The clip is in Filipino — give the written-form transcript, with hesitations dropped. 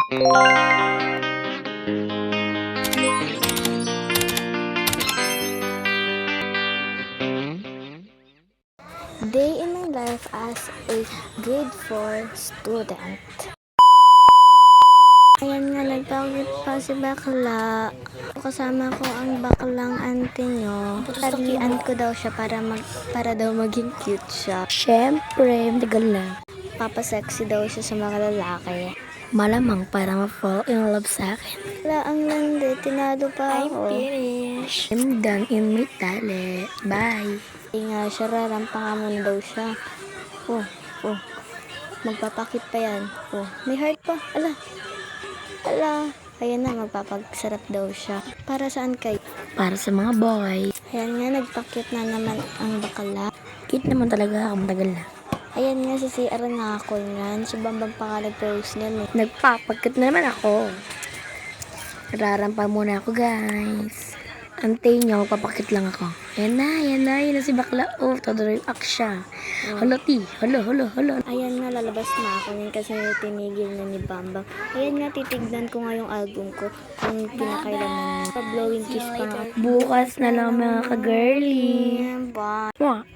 Day in my life as a grade 4 student. Ayan nga, nagpakit pa si bakla. Kasama ko ang baklang auntie nyo. Tarian ko daw siya para daw maging cute siya. Siyempre, matagal na. Papasexy daw siya sa mga lalaki. Malamang para ma-fall in love sa akin. Wala, ang landi. Tinado pa ako. Finished. I'm done in my tali. Bye. Hindi nga siya, rarampa nga muna daw siya. Oh. Magpapakit pa yan. Oh, may heart pa. Ala. Ayan na, magpapagsarap daw siya. Para saan kayo? Para sa mga boy. Ayan nga, nagpakit na naman ang bakala. Cute naman talaga ako, matagal na. Ayan nga, si CR nga ako yan. Si Bambang pa nga nag-post niyan eh. Nagpapagkat na naman ako. Nararampa muna ako, guys. Antay niyo, magpapakit lang ako. Yan na si bakla. Oh, todo react siya. Halo, halo. Ayan nga, lalabas na ako yan kasi tinigil na ni Bambang. Ayan nga, titignan ko nga yung album ko kung pinakailaman niya. Pa-blowing kiss pa nga. Bukas na lang mga ka-girly. Bye. Mwah.